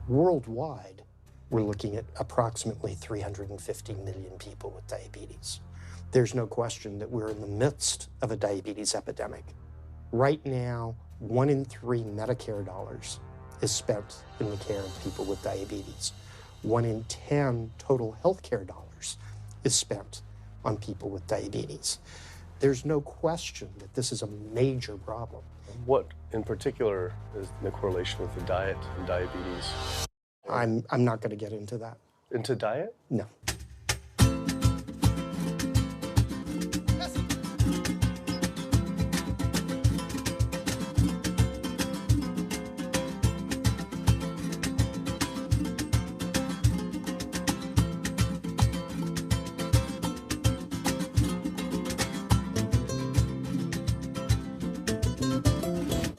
Worldwide, we're looking at approximately 350 million people with diabetes. There's no question that we're in the midst of a diabetes epidemic. Right now, 1 in 3 Medicare dollars is spent in the care of people with diabetes. 1 in 10 total healthcare dollars is spent on people with diabetes. There's no question that this is a major problem. What in particular is the correlation with the diet and diabetes? I'm not going to get into that. Into diet? No.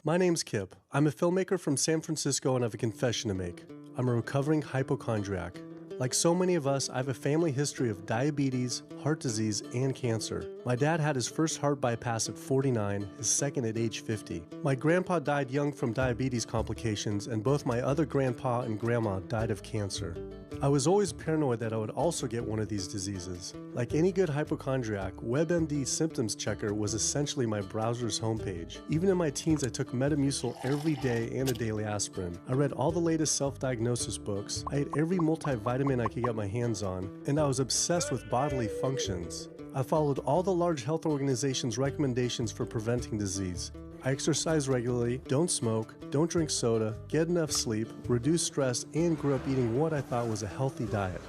My name's Kip. I'm a filmmaker from San Francisco and I have a confession to make. I'm a recovering hypochondriac. Like so many of us, I have a family history of diabetes, heart disease, and cancer. My dad had his first heart bypass at 49, his second at age 50. My grandpa died young from diabetes complications, and both my other grandpa and grandma died of cancer. I was always paranoid that I would also get one of these diseases. Like any good hypochondriac, WebMD Symptoms Checker was essentially my browser's homepage. Even in my teens, I took Metamucil every day and a daily aspirin. I read all the latest self-diagnosis books. I ate every multivitamin I could get my hands on, and I was obsessed with bodily functions. I followed all the large health organizations' recommendations for preventing disease. I exercise regularly, don't smoke, don't drink soda, get enough sleep, reduce stress, and grew up eating what I thought was a healthy diet.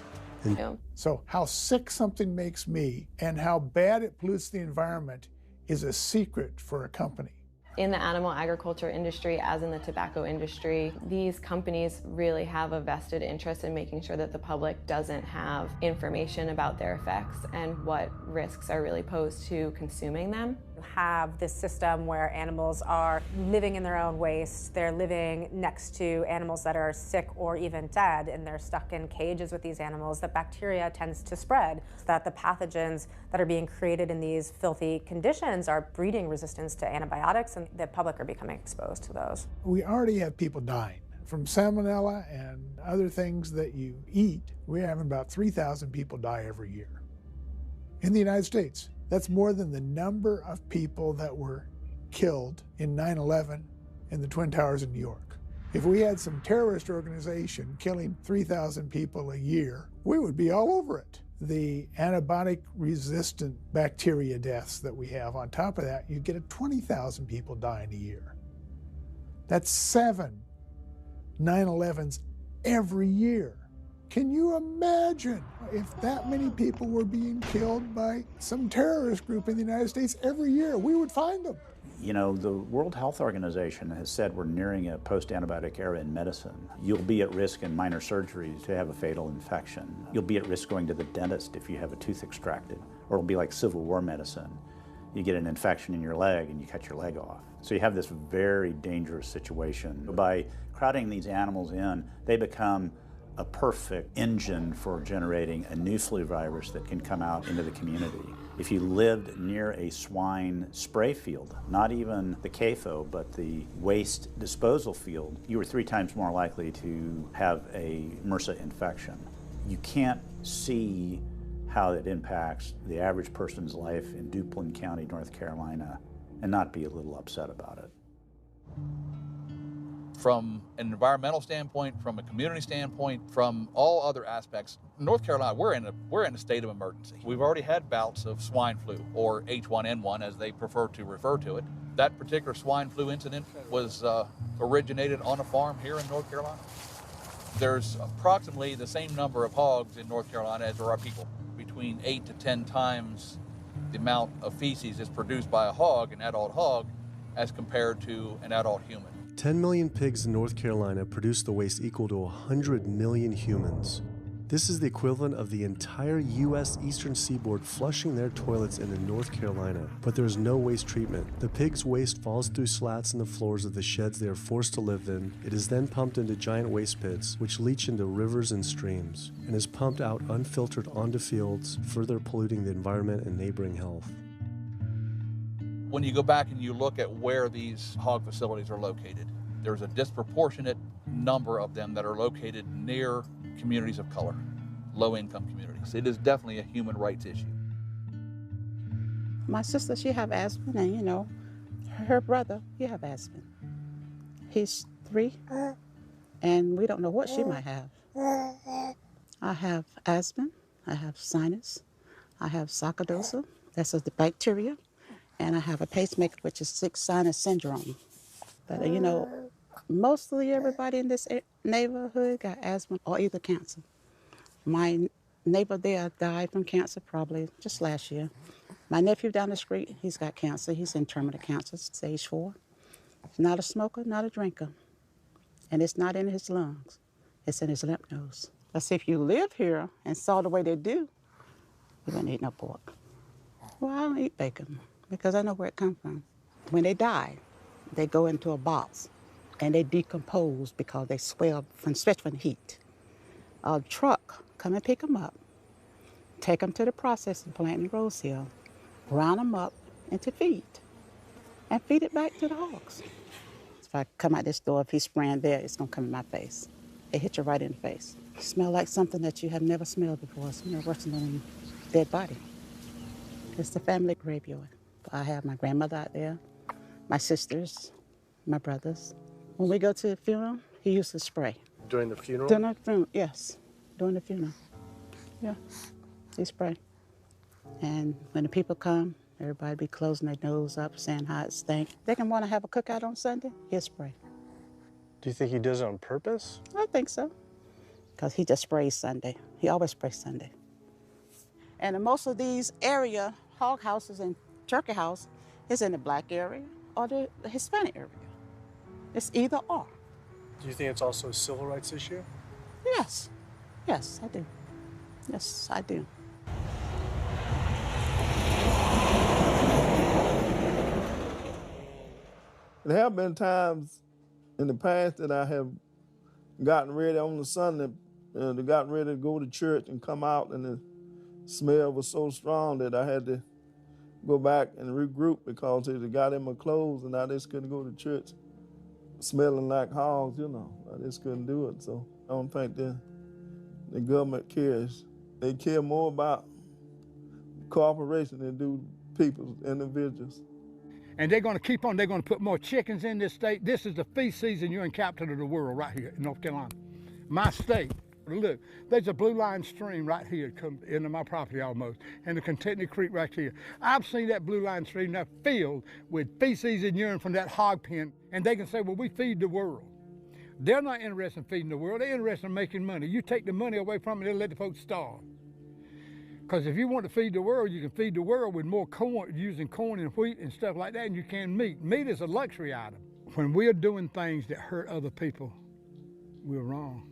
So how sick something makes me and how bad it pollutes the environment is a secret for a company. In the animal agriculture industry, as in the tobacco industry, these companies really have a vested interest in making sure that the public doesn't have information about their effects and what risks are really posed to consuming them. Have this system where animals are living in their own waste, they're living next to animals that are sick or even dead, and they're stuck in cages with these animals, that bacteria tends to spread, so that the pathogens that are being created in these filthy conditions are breeding resistance to antibiotics, and the public are becoming exposed to those. We already have people dying from salmonella and other things that you eat. We're having about 3,000 people die every year in the United States. That's more than the number of people that were killed in 9/11 in the Twin Towers in New York. If we had some terrorist organization killing 3,000 people a year, we would be all over it. The antibiotic-resistant bacteria deaths that we have, on top of that, you get 20,000 people dying a year. That's 7 9/11s every year. Can you imagine if that many people were being killed by some terrorist group in the United States every year? We would find them. You know, the World Health Organization has said we're nearing a post-antibiotic era in medicine. You'll be at risk in minor surgeries to have a fatal infection. You'll be at risk going to the dentist if you have a tooth extracted. Or it'll be like Civil War medicine. You get an infection in your leg and you cut your leg off. So you have this very dangerous situation. By crowding these animals in, they become a perfect engine for generating a new flu virus that can come out into the community. If you lived near a swine spray field, not even the CAFO, but the waste disposal field, you were 3 times more likely to have a MRSA infection. You can't see how it impacts the average person's life in Duplin County, North Carolina, and not be a little upset about it. From an environmental standpoint, from a community standpoint, from all other aspects, North Carolina, we're in a state of emergency. We've already had bouts of swine flu, or H1N1 as they prefer to refer to it. That particular swine flu incident was originated on a farm here in North Carolina. There's approximately the same number of hogs in North Carolina as there are people. Between 8 to 10 times the amount of feces is produced by a hog, an adult hog, as compared to an adult human. 10 million pigs in North Carolina produce the waste equal to 100 million humans. This is the equivalent of the entire U.S. eastern seaboard flushing their toilets into North Carolina. But there is no waste treatment. The pigs' waste falls through slats in the floors of the sheds they are forced to live in. It is then pumped into giant waste pits, which leach into rivers and streams, and is pumped out unfiltered onto fields, further polluting the environment and neighboring health. When you go back and you look at where these hog facilities are located, there's a disproportionate number of them that are located near communities of color, low-income communities. It is definitely a human rights issue. My sister, she have asthma, and you know, her brother, he have asthma. He's 3, and we don't know what she might have. I have asthma, I have sinus, I have sarcoidosis, that's the bacteria, and I have a pacemaker, which is 6 sinus syndrome. But you know, mostly everybody in this neighborhood got asthma or either cancer. My neighbor there died from cancer probably just last year. My nephew down the street, he's got cancer. He's in terminal cancer, stage 4. He's not a smoker, not a drinker. And it's not in his lungs. It's in his lymph nodes. But see, if you live here and saw the way they do, you don't eat no pork. Well, I don't eat bacon because I know where it comes from. When they die, they go into a box and they decompose because they swell especially from the heat. A truck come and pick them up, take them to the processing plant in Rose Hill, ground them up into feed, and feed it back to the hogs. If I come out this door, if he's spraying there, it's gonna come in my face. It hit you right in the face. Smell like something that you have never smelled before. It smells worse than a dead body. It's the family graveyard. I have my grandmother out there, my sisters, my brothers. When we go to the funeral, he used to spray. During the funeral? During the funeral, yes. During the funeral. Yeah, he spray. And when the people come, everybody be closing their nose up, saying how it stinks. They can want to have a cookout on Sunday, he'll spray. Do you think he does it on purpose? I think so, because he just sprays Sunday. He always sprays Sunday. And in most of these area, hog houses and turkey house is in the black area or the Hispanic area. It's either or. Do you think it's also a civil rights issue? Yes, yes, I do. Yes, I do. There have been times in the past that I have gotten ready on the Sunday, gotten ready to go to church and come out, and the smell was so strong that I had to go back and regroup because it got in my clothes and I just couldn't go to church smelling like hogs, you know. I just couldn't do it. So I don't think the government cares. They care more about cooperation than do people, individuals. And they're going to keep on, they're going to put more chickens in this state. This is the feast season. You're in capital of the world right here in North Carolina. My state, look, there's a blue line stream right here come into my property almost, and the Contentney Creek right here. I've seen that blue line stream now filled with feces and urine from that hog pen, and they can say, well, we feed the world. They're not interested in feeding the world. They're interested in making money. You take the money away from them, they'll let the folks starve. Because if you want to feed the world, you can feed the world with more corn, using corn and wheat and stuff like that, and you can meat. Meat is a luxury item. When we're doing things that hurt other people, we're wrong.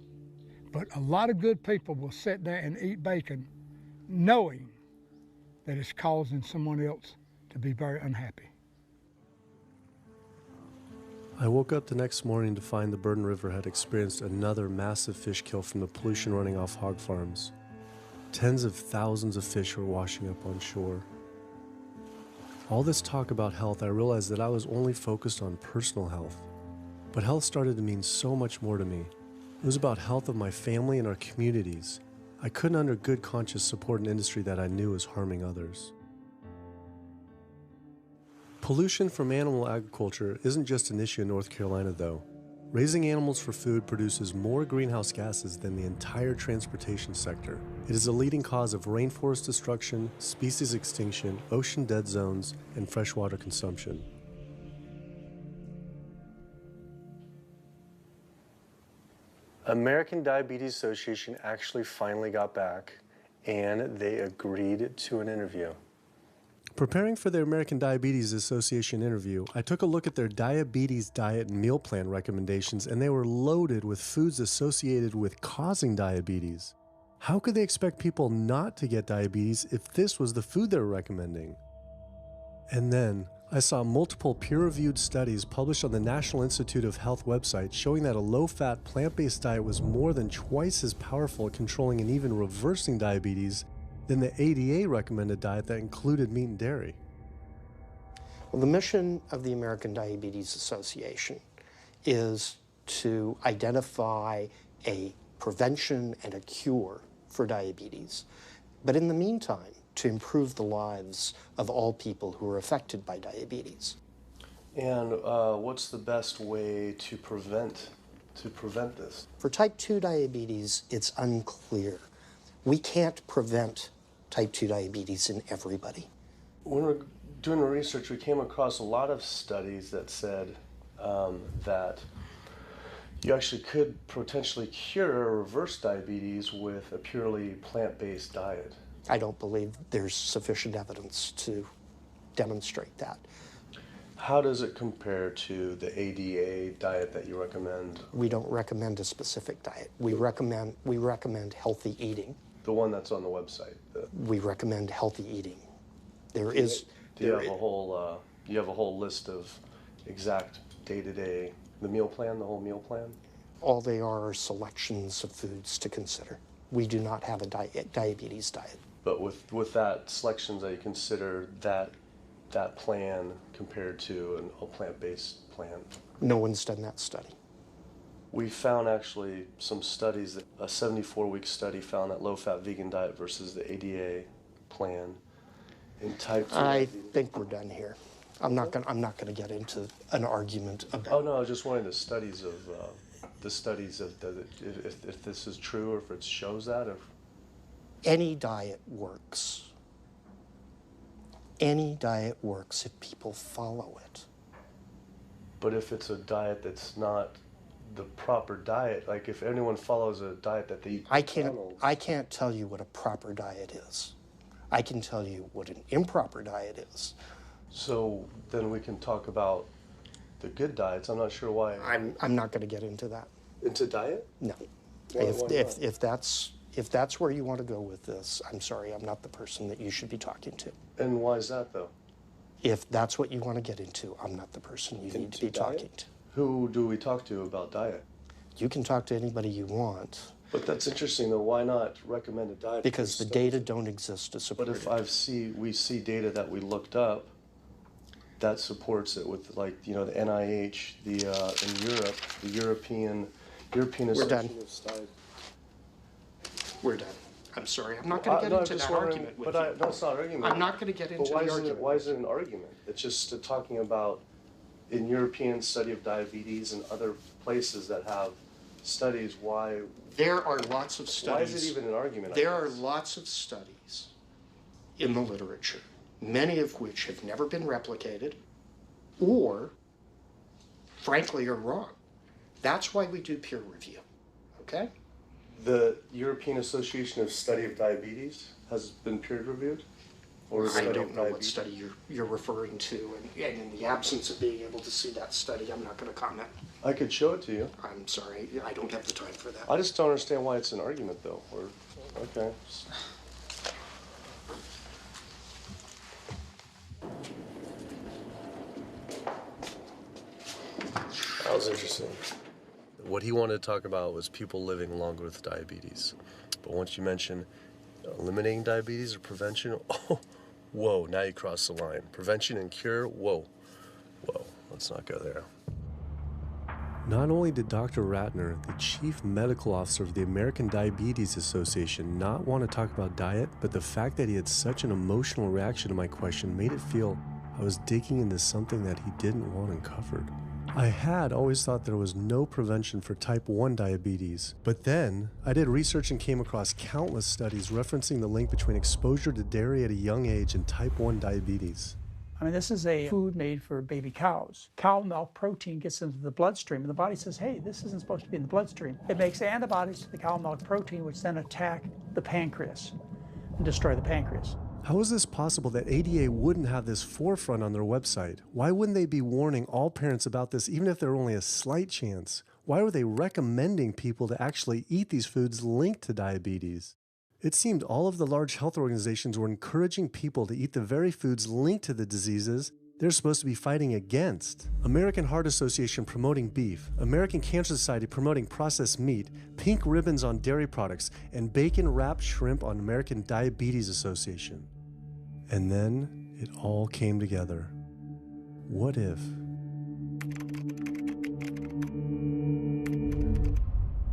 But a lot of good people will sit there and eat bacon knowing that it's causing someone else to be very unhappy. I woke up the next morning to find the Burden River had experienced another massive fish kill from the pollution running off hog farms. Tens of thousands of fish were washing up on shore. All this talk about health, I realized that I was only focused on personal health. But health started to mean so much more to me. It was about health of my family and our communities. I couldn't under good conscience support an industry that I knew was harming others. Pollution from animal agriculture isn't just an issue in North Carolina, though. Raising animals for food produces more greenhouse gases than the entire transportation sector. It is a leading cause of rainforest destruction, species extinction, ocean dead zones, and freshwater consumption. American Diabetes Association actually finally got back, and they agreed to an interview. Preparing for their American Diabetes Association interview, I took a look at their diabetes diet and meal plan recommendations, and they were loaded with foods associated with causing diabetes. How could they expect people not to get diabetes if this was the food they were recommending? And then, I saw multiple peer-reviewed studies published on the National Institute of Health website showing that a low-fat, plant-based diet was more than twice as powerful at controlling and even reversing diabetes than the ADA recommended diet that included meat and dairy. Well, the mission of the American Diabetes Association is to identify a prevention and a cure for diabetes, but in the meantime, to improve the lives of all people who are affected by diabetes. And what's the best way to prevent this? For type 2 diabetes, it's unclear. We can't prevent type 2 diabetes in everybody. When we're doing research, we came across a lot of studies that said that you actually could potentially cure or reverse diabetes with a purely plant-based diet. I don't believe there's sufficient evidence to demonstrate that. How does it compare to the ADA diet that you recommend? We don't recommend a specific diet. We recommend healthy eating. The one that's on the website. We recommend healthy eating. Do you have a whole list of exact day-to-day, the meal plan, the whole meal plan? All they are selections of foods to consider. We do not have a diabetes diet. But with that selections, that you consider that plan compared to a plant-based plan? No one's done that study. We found actually some studies, that a 74-week study found that low-fat vegan diet versus the ADA plan in type 2 I diabetes. think we're done here. I'm not gonna get into an argument about. Oh no, I was just wondering the studies of if this is true or if it shows that. Or Any diet works. Any diet works if people follow it. But if it's a diet that's not the proper diet, like if anyone follows a diet that they eat I can't tell you what a proper diet is. I can tell you what an improper diet is. So then we can talk about the good diets. I'm not sure why. I'm not going to get into that. Into diet? No. Why not? If that's where you want to go with this, I'm sorry, I'm not the person that you should be talking to. And why is that though? If that's what you want to get into, I'm not the person you need to be talking to. Who do we talk to about diet? You can talk to anybody you want. But that's interesting though. Why not recommend a diet? Because the data don't exist to support But if we see data that we looked up that supports it with, like, the NIH, in Europe, the European Association of Studies. We're done. I'm sorry. I'm not going to get into that argument with you. No, it's not an argument. I'm not going to get into the argument. Why is it an argument? It's just talking about in European study of diabetes and other places that have studies. Why? There are lots of studies. Why is it even an argument? There are lots of studies in the literature, many of which have never been replicated or, frankly, are wrong. That's why we do peer review, okay? The European Association of Study of Diabetes has been peer reviewed? Or I don't know what study you're referring to, and in the absence of being able to see that study, I'm not going to comment. I could show it to you. I'm sorry, I don't have the time for that. I just don't understand why it's an argument, though. Okay. That was interesting. What he wanted to talk about was people living longer with diabetes. But once you mention eliminating diabetes or prevention, oh, whoa, now you cross the line. Prevention and cure, whoa, let's not go there. Not only did Dr. Ratner, the chief medical officer of the American Diabetes Association, not want to talk about diet, but the fact that he had such an emotional reaction to my question made it feel I was digging into something that he didn't want uncovered. I had always thought there was no prevention for type 1 diabetes, but then I did research and came across countless studies referencing the link between exposure to dairy at a young age and type 1 diabetes. I mean, this is a food made for baby cows. Cow milk protein gets into the bloodstream, and the body says, hey, this isn't supposed to be in the bloodstream. It makes antibodies to the cow milk protein, which then attack the pancreas and destroy the pancreas. How is this possible that ADA wouldn't have this forefront on their website? Why wouldn't they be warning all parents about this, even if there were only a slight chance? Why were they recommending people to actually eat these foods linked to diabetes? It seemed all of the large health organizations were encouraging people to eat the very foods linked to the diseases they're supposed to be fighting against. American Heart Association promoting beef, American Cancer Society promoting processed meat, pink ribbons on dairy products, and bacon-wrapped shrimp on American Diabetes Association. And then it all came together. What if?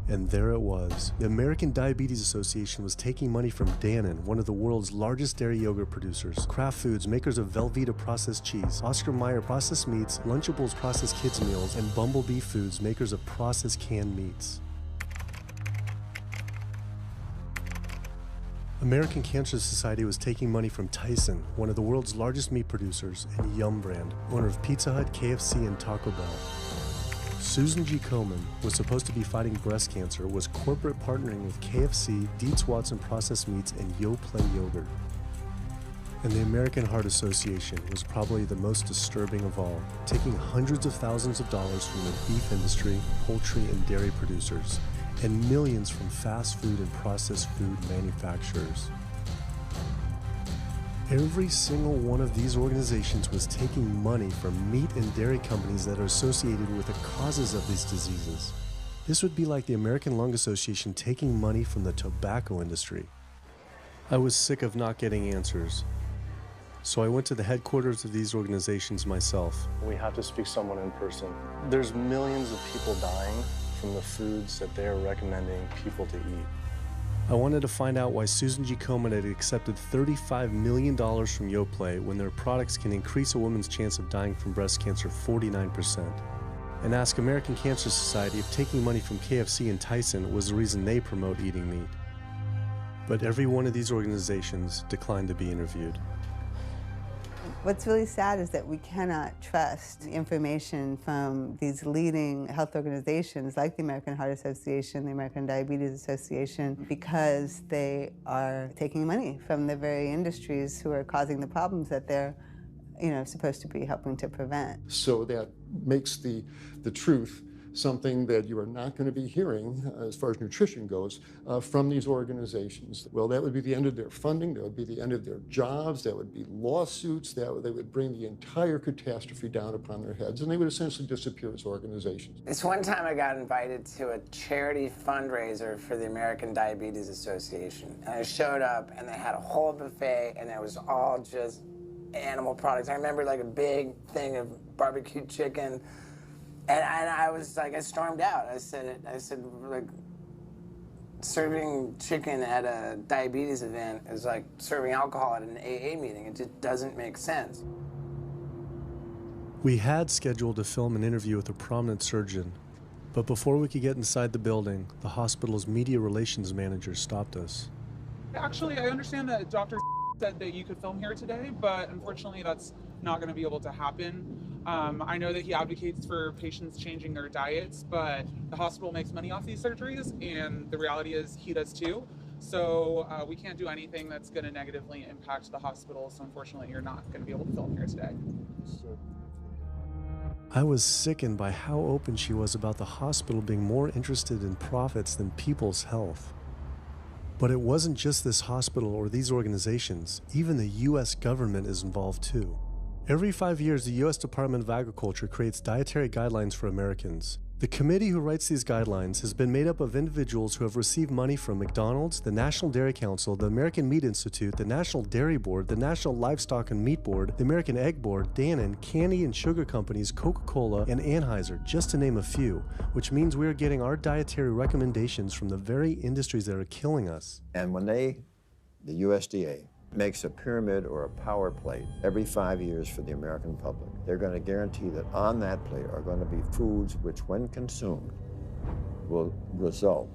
And there it was. The American Diabetes Association was taking money from Dannon, one of the world's largest dairy yogurt producers, Kraft Foods, makers of Velveeta processed cheese, Oscar Mayer processed meats, Lunchables processed kids meals, and Bumblebee Foods, makers of processed canned meats. American Cancer Society was taking money from Tyson, one of the world's largest meat producers, and Yum Brand, owner of Pizza Hut, KFC, and Taco Bell. Susan G. Komen was supposed to be fighting breast cancer, was corporate partnering with KFC, Dietz Watson Processed Meats, and Yoplait Yogurt. And the American Heart Association was probably the most disturbing of all, taking hundreds of thousands of dollars from the beef industry, poultry, and dairy producers, and millions from fast food and processed food manufacturers. Every single one of these organizations was taking money from meat and dairy companies that are associated with the causes of these diseases. This would be like the American Lung Association taking money from the tobacco industry. I was sick of not getting answers, so I went to the headquarters of these organizations myself. We have to speak to someone in person. There's millions of people dying from the foods that they're recommending people to eat. I wanted to find out why Susan G. Komen had accepted $35 million from Yoplait when their products can increase a woman's chance of dying from breast cancer 49%. And ask American Cancer Society if taking money from KFC and Tyson was the reason they promote eating meat. But every one of these organizations declined to be interviewed. What's really sad is that we cannot trust information from these leading health organizations like the American Heart Association, the American Diabetes Association, because they are taking money from the very industries who are causing the problems that they're, supposed to be helping to prevent. So that makes the truth something that you are not going to be hearing, as far as nutrition goes, from these organizations. Well, that would be the end of their funding, that would be the end of their jobs, that would be lawsuits, they would bring the entire catastrophe down upon their heads, and they would essentially disappear as organizations. This one time I got invited to a charity fundraiser for the American Diabetes Association. And I showed up, and they had a whole buffet, and it was all just animal products. I remember like a big thing of barbecue chicken. And I was like, I stormed out. I said, like, serving chicken at a diabetes event is like serving alcohol at an AA meeting. It just doesn't make sense. We had scheduled to film an interview with a prominent surgeon, but before we could get inside the building, the hospital's media relations manager stopped us. Actually, I understand that Dr. said that you could film here today, but unfortunately that's not going to be able to happen. I know that he advocates for patients changing their diets, but the hospital makes money off these surgeries, and the reality is he does too. So we can't do anything that's going to negatively impact the hospital, so unfortunately you're not going to be able to film here today. I was sickened by how open she was about the hospital being more interested in profits than people's health. But it wasn't just this hospital or these organizations. Even the US government is involved too. Every 5 years, the U.S. Department of Agriculture creates dietary guidelines for Americans. The committee who writes these guidelines has been made up of individuals who have received money from McDonald's, the National Dairy Council, the American Meat Institute, the National Dairy Board, the National Livestock and Meat Board, the American Egg Board, Dannon, candy and sugar companies, Coca-Cola, and Anheuser, just to name a few, which means we are getting our dietary recommendations from the very industries that are killing us. And when the USDA, makes a pyramid or a power plate every 5 years for the American public, they're going to guarantee that on that plate are going to be foods which, when consumed, will result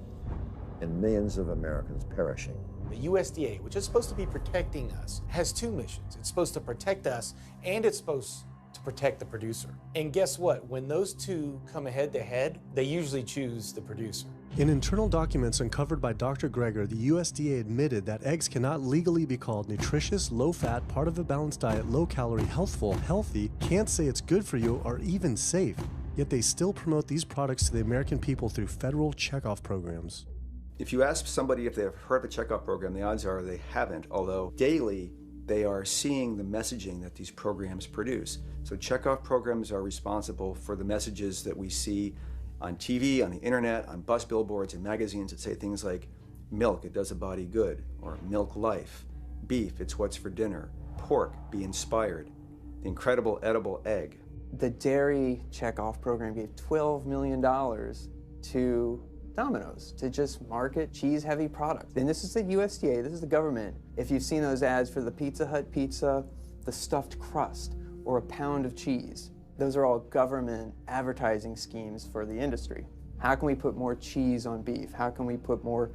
in millions of Americans perishing. The USDA, which is supposed to be protecting us, has two missions. It's supposed to protect us, and it's supposed to protect the producer. And guess what? When those two come head to head, they usually choose the producer. In internal documents uncovered by Dr. Greger, the USDA admitted that eggs cannot legally be called nutritious, low-fat, part of a balanced diet, low-calorie, healthful, healthy, can't say it's good for you, or even safe. Yet they still promote these products to the American people through federal checkoff programs. If you ask somebody if they've heard of the checkoff program, the odds are they haven't, although daily they are seeing the messaging that these programs produce. So checkoff programs are responsible for the messages that we see on TV, on the internet, on bus billboards and magazines that say things like, milk, it does a body good, or milk life, beef, it's what's for dinner, pork, be inspired, the incredible edible egg. The dairy checkoff program gave $12 million to Domino's to just market cheese-heavy products. And this is the USDA, this is the government. If you've seen those ads for the Pizza Hut pizza, the stuffed crust, or a pound of cheese, those are all government advertising schemes for the industry. How can we put more cheese on beef? How can we put more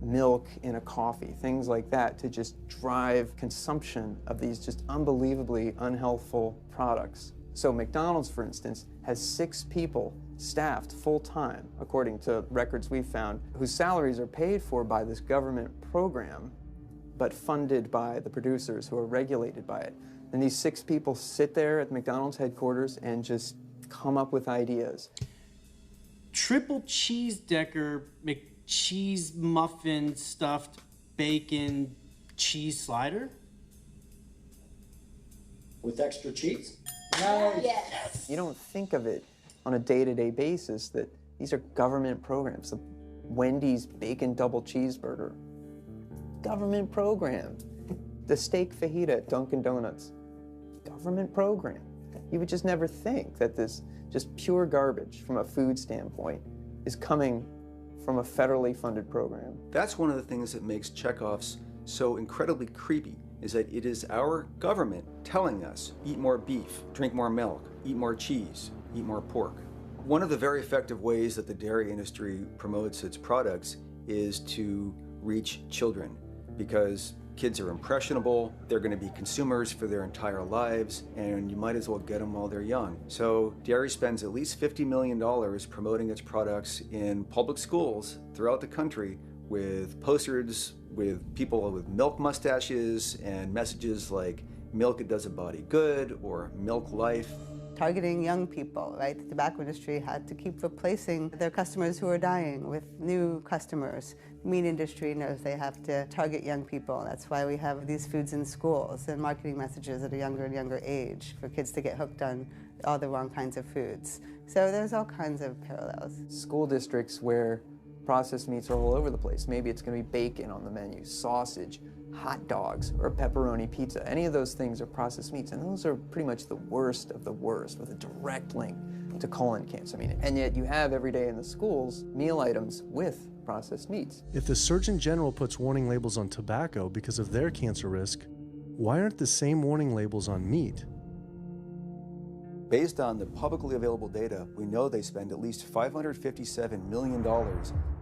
milk in a coffee? Things like that to just drive consumption of these just unbelievably unhealthful products. So McDonald's, for instance, has 6 people staffed full-time, according to records we've found, whose salaries are paid for by this government program, but funded by the producers who are regulated by it. And these 6 people sit there at McDonald's headquarters and just come up with ideas. Triple cheese decker McCheese muffin stuffed bacon cheese slider? With extra cheese? Yes. You don't think of it on a day-to-day basis that these are government programs. The Wendy's bacon double cheeseburger, government program. The steak fajita at Dunkin' Donuts, government program. You would just never think that this just pure garbage from a food standpoint is coming from a federally funded program. That's one of the things that makes checkoffs so incredibly creepy, is that it is our government telling us, eat more beef, drink more milk, eat more cheese, eat more pork. One of the very effective ways that the dairy industry promotes its products is to reach children, because kids are impressionable, they're going to be consumers for their entire lives, and you might as well get them while they're young. So dairy spends at least $50 million promoting its products in public schools throughout the country with posters with people with milk mustaches and messages like milk it does a body good or milk life. Targeting young people, right? The tobacco industry had to keep replacing their customers who are dying with new customers. The meat industry knows they have to target young people. That's why we have these foods in schools and marketing messages at a younger and younger age for kids to get hooked on all the wrong kinds of foods. So there's all kinds of parallels. School districts where processed meats are all over the place. Maybe it's going to be bacon on the menu, sausage, hot dogs, or a pepperoni pizza. Any of those things are processed meats, and those are pretty much the worst of the worst with a direct link to colon cancer. And yet you have every day in the schools meal items with processed meats. If the Surgeon General puts warning labels on tobacco because of their cancer risk, why aren't the same warning labels on meat? Based on the publicly available data, we know they spend at least $557 million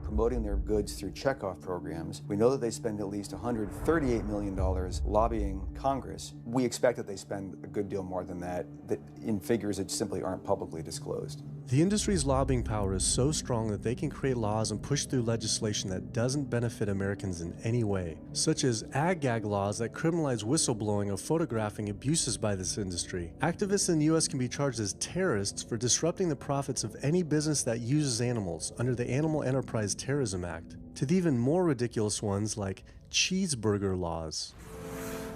promoting their goods through checkoff programs. We know that they spend at least $138 million lobbying Congress. We expect that they spend a good deal more than that in figures that simply aren't publicly disclosed. The industry's lobbying power is so strong that they can create laws and push through legislation that doesn't benefit Americans in any way, such as ag-gag laws that criminalize whistleblowing or photographing abuses by this industry. Activists in the U.S. can be charged as terrorists for disrupting the profits of any business that uses animals under the Animal Enterprise Terrorism Act, to the even more ridiculous ones like cheeseburger laws.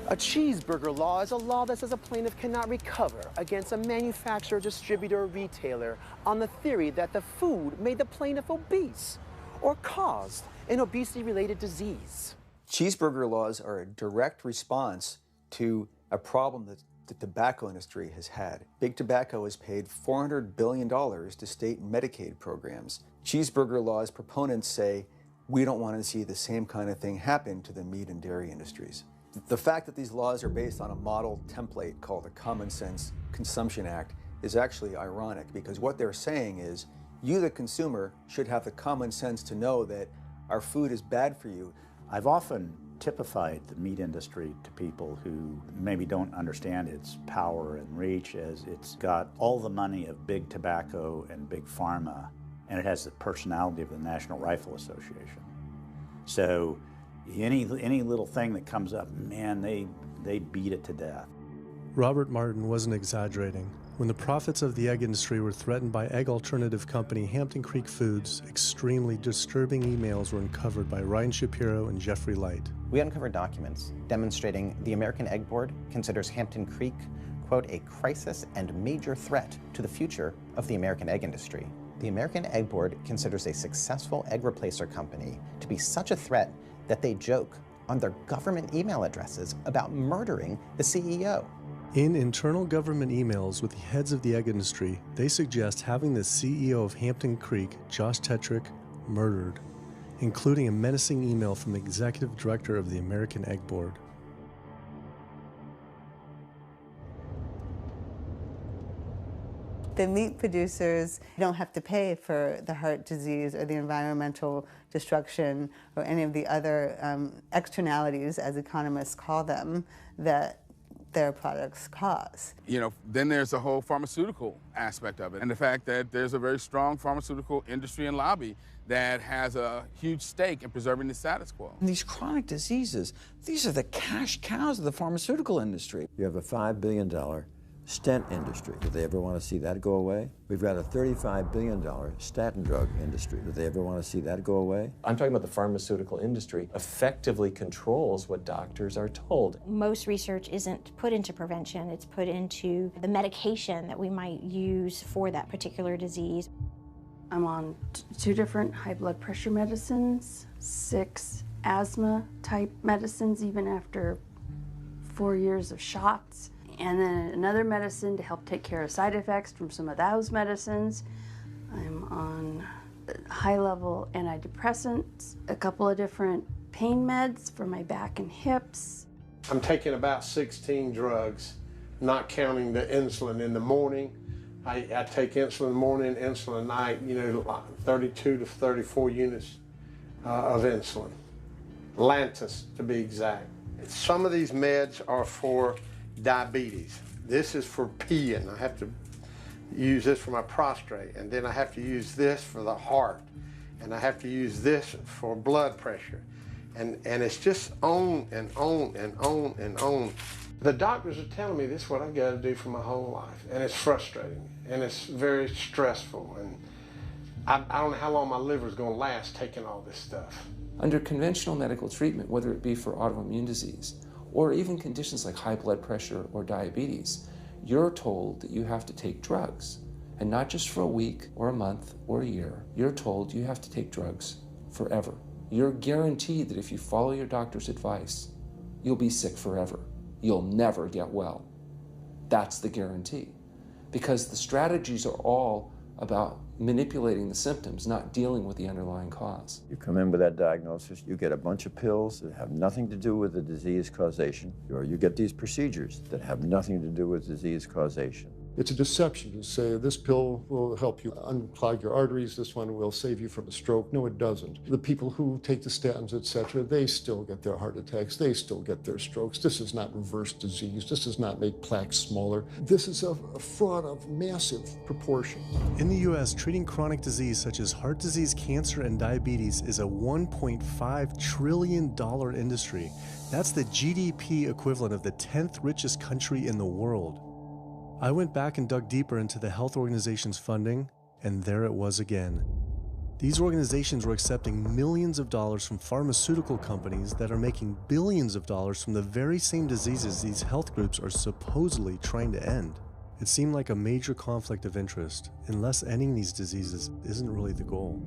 A cheeseburger law is a law that says a plaintiff cannot recover against a manufacturer, distributor, or retailer on the theory that the food made the plaintiff obese or caused an obesity-related disease. Cheeseburger laws are a direct response to a problem that the tobacco industry has had. Big Tobacco has paid $400 billion to state Medicaid programs. Cheeseburger laws proponents say, we don't want to see the same kind of thing happen to the meat and dairy industries. The fact that these laws are based on a model template called the Common Sense Consumption Act is actually ironic, because what they're saying is, you, the consumer, should have the common sense to know that our food is bad for you. I've often typified the meat industry to people who maybe don't understand its power and reach, as it's got all the money of big tobacco and big pharma, and it has the personality of the National Rifle Association. So any little thing that comes up, man, they beat it to death. Robert Martin wasn't exaggerating. When the profits of the egg industry were threatened by egg alternative company Hampton Creek Foods, extremely disturbing emails were uncovered by Ryan Shapiro and Jeffrey Light. We uncovered documents demonstrating the American Egg Board considers Hampton Creek, quote, a crisis and major threat to the future of the American egg industry. The American Egg Board considers a successful egg replacer company to be such a threat that they joke on their government email addresses about murdering the CEO. In internal government emails with the heads of the egg industry, they suggest having the CEO of Hampton Creek, Josh Tetrick, murdered, including a menacing email from the executive director of the American Egg Board. The meat producers don't have to pay for the heart disease or the environmental destruction or any of the other externalities, as economists call them, that their products cause. You know, then there's the whole pharmaceutical aspect of it, and the fact that there's a very strong pharmaceutical industry and lobby that has a huge stake in preserving the status quo. These chronic diseases, these are the cash cows of the pharmaceutical industry. You have a $5 billion stent industry. Do they ever want to see that go away? We've got a $35 billion statin drug industry. Do they ever want to see that go away? I'm talking about the pharmaceutical industry effectively controls what doctors are told. Most research isn't put into prevention, it's put into the medication that we might use for that particular disease. I'm on 2 different high blood pressure medicines, 6 asthma type medicines, even after 4 years of shots. And then another medicine to help take care of side effects from some of those medicines. I'm on high-level antidepressants, a couple of different pain meds for my back and hips. I'm taking about 16 drugs, not counting the insulin in the morning. I take insulin in the morning, insulin at night, you know, 32 to 34 units of insulin. Lantus, to be exact. Some of these meds are for diabetes. This is for peeing. I have to use this for my prostate, and then I have to use this for the heart, and I have to use this for blood pressure. And it's just on and on and on and on. The doctors are telling me this is what I've got to do for my whole life, and it's frustrating, and it's very stressful, and I don't know how long my liver is going to last taking all this stuff. Under conventional medical treatment, whether it be for autoimmune disease, or even conditions like high blood pressure or diabetes, you're told that you have to take drugs. And not just for a week or a month or a year. You're told you have to take drugs forever. You're guaranteed that if you follow your doctor's advice, you'll be sick forever. You'll never get well. That's the guarantee. Because the strategies are all about manipulating the symptoms, not dealing with the underlying cause. You come in with that diagnosis, you get a bunch of pills that have nothing to do with the disease causation, or you get these procedures that have nothing to do with disease causation. It's a deception to say this pill will help you unclog your arteries, this one will save you from a stroke. No, it doesn't. The people who take the statins, etc., they still get their heart attacks, they still get their strokes. This is not reverse disease. This does not make plaques smaller. This is a fraud of massive proportions. In the U.S., treating chronic disease such as heart disease, cancer, and diabetes is a $1.5 trillion industry. That's the GDP equivalent of the 10th richest country in the world. I went back and dug deeper into the health organization's funding, and there it was again. These organizations were accepting millions of dollars from pharmaceutical companies that are making billions of dollars from the very same diseases these health groups are supposedly trying to end. It seemed like a major conflict of interest, unless ending these diseases isn't really the goal.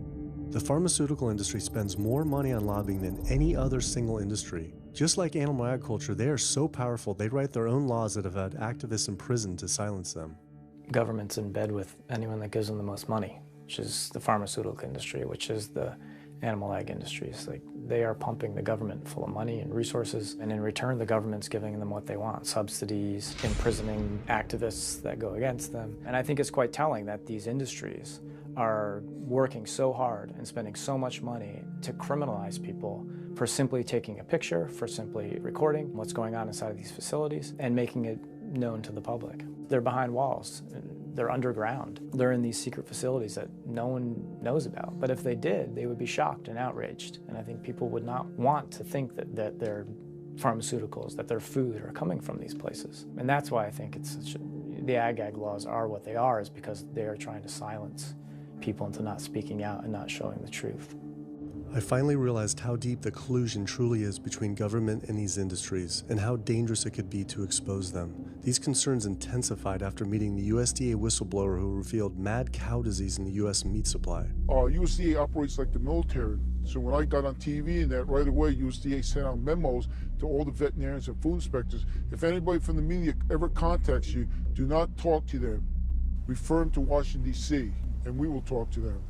The pharmaceutical industry spends more money on lobbying than any other single industry. Just like animal agriculture, they are so powerful they write their own laws that have had activists imprisoned to silence them. Government's in bed with anyone that gives them the most money, which is the pharmaceutical industry, which is the animal ag industries. Like, they are pumping the government full of money and resources, and in return the government's giving them what they want: subsidies, imprisoning activists that go against them. And I think it's quite telling that these industries are working so hard and spending so much money to criminalize people for simply taking a picture, for simply recording what's going on inside of these facilities and making it known to the public. They're behind walls, they're underground, they're in these secret facilities that no one knows about. But if they did, they would be shocked and outraged. And I think people would not want to think that their pharmaceuticals, that their food are coming from these places. And that's why I think it's the ag laws are what they are, is because they are trying to silence people into not speaking out and not showing the truth. I finally realized how deep the collusion truly is between government and these industries, and how dangerous it could be to expose them. These concerns intensified after meeting the USDA whistleblower who revealed mad cow disease in the U.S. meat supply. USDA operates like the military. So when I got on TV and that, right away USDA sent out memos to all the veterinarians and food inspectors. If anybody from the media ever contacts you, do not talk to them. Refer them to Washington, D.C., and we will talk to them.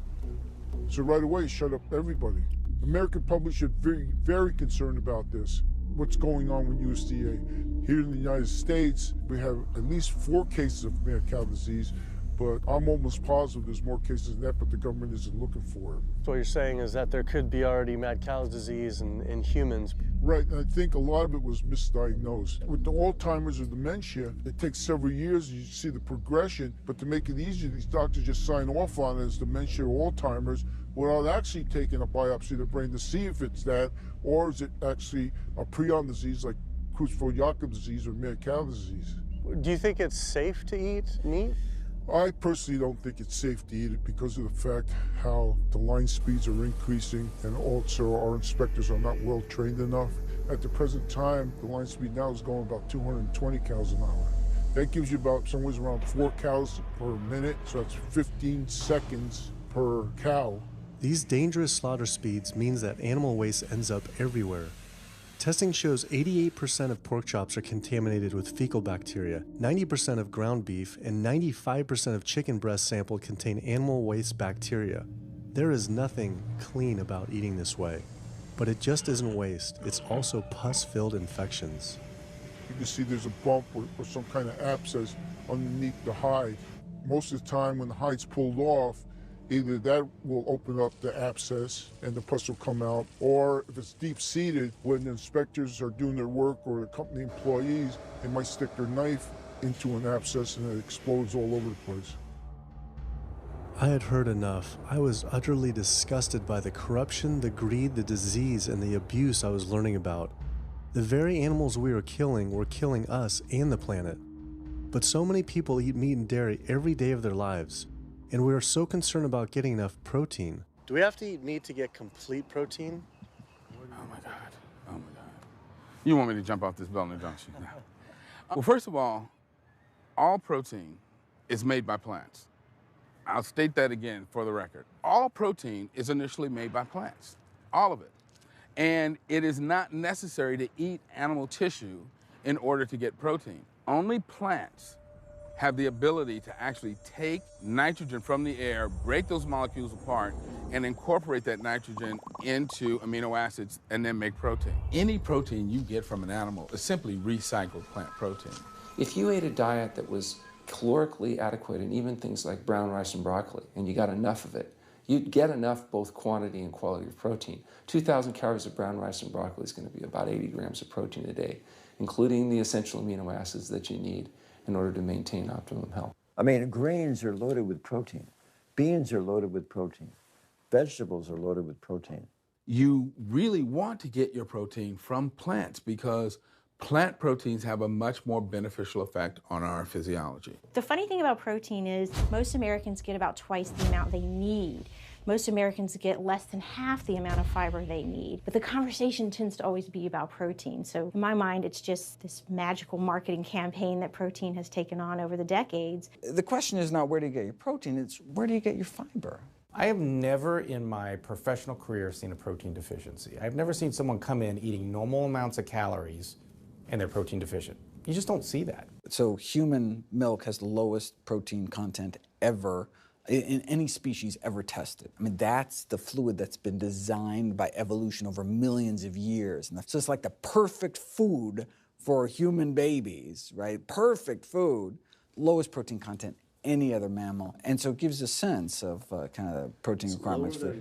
So right away, it shut up everybody. The American public should be very concerned about this. What's going on with USDA. Here in the United States, we have at least 4 cases of mad cow disease, but I'm almost positive there's more cases than that, but the government isn't looking for it. So what you're saying is that there could be already mad cow disease in humans. Right, and I think a lot of it was misdiagnosed. With the Alzheimer's or dementia, it takes several years, you see the progression, but to make it easier, these doctors just sign off on it as dementia or Alzheimer's without actually taking a biopsy of the brain to see if it's that, or is it actually a prion disease like Creutzfeldt-Jakob disease or mad cow disease. Do you think it's safe to eat meat? I personally don't think it's safe to eat it because of the fact how the line speeds are increasing and also our inspectors are not well trained enough. At the present time, the line speed now is going about 220 cows an hour. That gives you about somewhere around 4 cows per minute, so that's 15 seconds per cow. These dangerous slaughter speeds means that animal waste ends up everywhere. Testing shows 88% of pork chops are contaminated with fecal bacteria, 90% of ground beef, and 95% of chicken breast sampled contain animal waste bacteria. There is nothing clean about eating this way. But it just isn't waste, it's also pus-filled infections. You can see there's a bump or some kind of abscess underneath the hide. Most of the time when the hide's pulled off, either that will open up the abscess and the pus will come out, or if it's deep-seated, when the inspectors are doing their work or the company employees, they might stick their knife into an abscess and it explodes all over the place. I had heard enough. I was utterly disgusted by the corruption, the greed, the disease, and the abuse I was learning about. The very animals we were killing us and the planet. But so many people eat meat and dairy every day of their lives. And we are so concerned about getting enough protein. Do we have to eat meat to get complete protein? Oh my God, oh my God. You want me to jump off this building, don't you? No. Well, first of all protein is made by plants. I'll state that again for the record. All protein is initially made by plants, all of it. And it is not necessary to eat animal tissue in order to get protein. Only plants have the ability to actually take nitrogen from the air, break those molecules apart, and incorporate that nitrogen into amino acids and then make protein. Any protein you get from an animal is simply recycled plant protein. If you ate a diet that was calorically adequate, and even things like brown rice and broccoli, and you got enough of it, you'd get enough both quantity and quality of protein. 2,000 calories of brown rice and broccoli is going to be about 80 grams of protein a day, including the essential amino acids that you need in order to maintain optimum health. I mean, grains are loaded with protein. Beans are loaded with protein. Vegetables are loaded with protein. You really want to get your protein from plants because plant proteins have a much more beneficial effect on our physiology. The funny thing about protein is most Americans get about twice the amount they need. Most Americans get less than half the amount of fiber they need. But the conversation tends to always be about protein. So in my mind, it's just this magical marketing campaign that protein has taken on over the decades. The question is not where do you get your protein, it's where do you get your fiber? I have never in my professional career seen a protein deficiency. I've never seen someone come in eating normal amounts of calories and they're protein deficient. You just don't see that. So human milk has the lowest protein content ever in any species ever tested. I mean, that's the fluid that's been designed by evolution over millions of years. And that's just like the perfect food for human babies, right? Perfect food, lowest protein content any other mammal. And so it gives a sense of kind of protein requirements for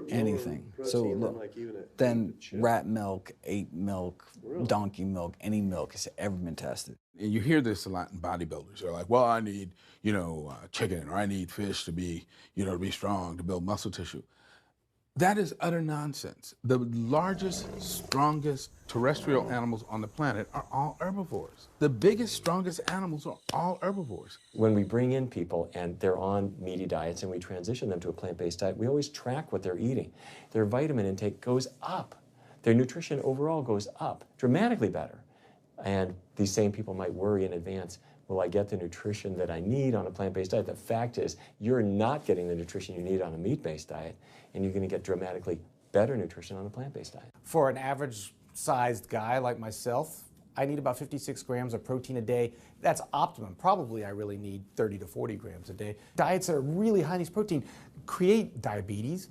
anything. So then rat milk, ape milk, donkey milk, any milk has ever been tested. And you hear this a lot in bodybuilders. They're like, well, I need, chicken, or I need fish to be, to be strong, to build muscle tissue. That is utter nonsense. The largest, strongest terrestrial animals on the planet are all herbivores. The biggest, strongest animals are all herbivores. When we bring in people and they're on meaty diets and we transition them to a plant-based diet, we always track what they're eating. Their vitamin intake goes up. Their nutrition overall goes up, dramatically better. And these same people might worry in advance, will I get the nutrition that I need on a plant-based diet? The fact is, you're not getting the nutrition you need on a meat-based diet, and you're going to get dramatically better nutrition on a plant-based diet. For an average-sized guy like myself, I need about 56 grams of protein a day. That's optimum. Probably I really need 30 to 40 grams a day. Diets that are really high in these protein create diabetes,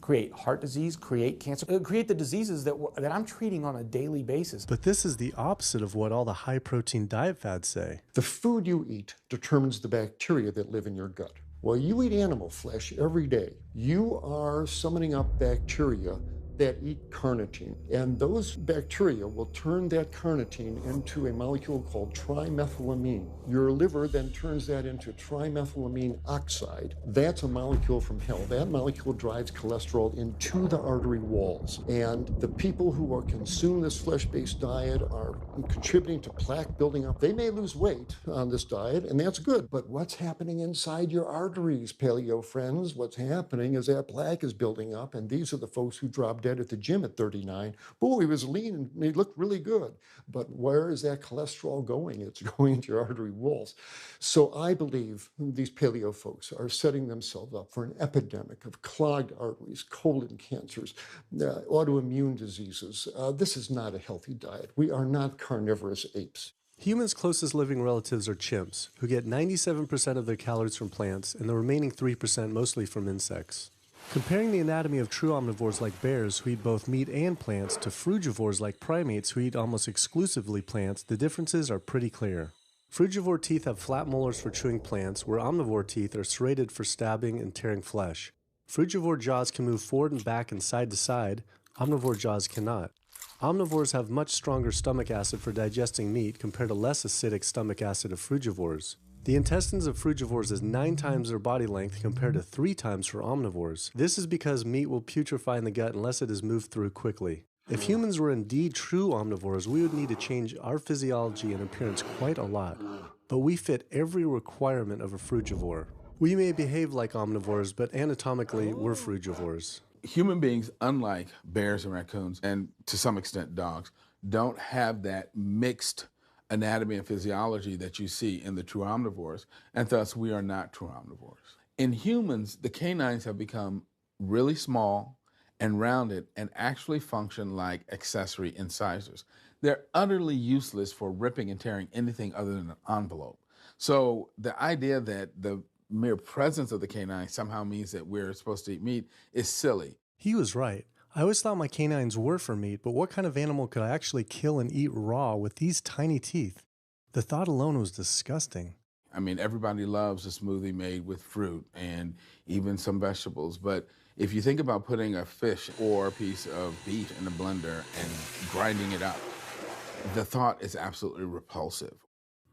create heart disease, create cancer, create the diseases that I'm treating on a daily basis. But this is the opposite of what all the high-protein diet fads say. The food you eat determines the bacteria that live in your gut. While you eat animal flesh every day, you are summoning up bacteria that eat carnitine. And those bacteria will turn that carnitine into a molecule called trimethylamine. Your liver then turns that into trimethylamine oxide. That's a molecule from hell. That molecule drives cholesterol into the artery walls. And the people who are consuming this flesh-based diet are contributing to plaque building up. They may lose weight on this diet, and that's good. But what's happening inside your arteries, paleo friends? What's happening is that plaque is building up, and these are the folks who dropped dead at the gym at 39. Boy, he was lean and he looked really good. But where is that cholesterol going? It's going into your artery walls. So I believe these paleo folks are setting themselves up for an epidemic of clogged arteries, colon cancers, autoimmune diseases. This is not a healthy diet. We are not carnivorous apes. Humans' closest living relatives are chimps, who get 97% of their calories from plants and the remaining 3% mostly from insects. Comparing the anatomy of true omnivores like bears, who eat both meat and plants, to frugivores like primates, who eat almost exclusively plants, the differences are pretty clear. Frugivore teeth have flat molars for chewing plants, where omnivore teeth are serrated for stabbing and tearing flesh. Frugivore jaws can move forward and back and side to side. Omnivore jaws cannot. Omnivores have much stronger stomach acid for digesting meat compared to less acidic stomach acid of frugivores. The intestines of frugivores is 9 times their body length compared to 3 times for omnivores. This is because meat will putrefy in the gut unless it is moved through quickly. If humans were indeed true omnivores, we would need to change our physiology and appearance quite a lot. But we fit every requirement of a frugivore. We may behave like omnivores, but anatomically, we're frugivores. Human beings, unlike bears and raccoons, and to some extent dogs, don't have that mixed anatomy and physiology that you see in the true omnivores, and thus we are not true omnivores. In humans, the canines have become really small and rounded and actually function like accessory incisors. They're utterly useless for ripping and tearing anything other than an envelope. So the idea that the mere presence of the canine somehow means that we're supposed to eat meat is silly. He was right. I always thought my canines were for meat, but what kind of animal could I actually kill and eat raw with these tiny teeth? The thought alone was disgusting. I mean, everybody loves a smoothie made with fruit and even some vegetables, but if you think about putting a fish or a piece of beef in a blender and grinding it up, the thought is absolutely repulsive.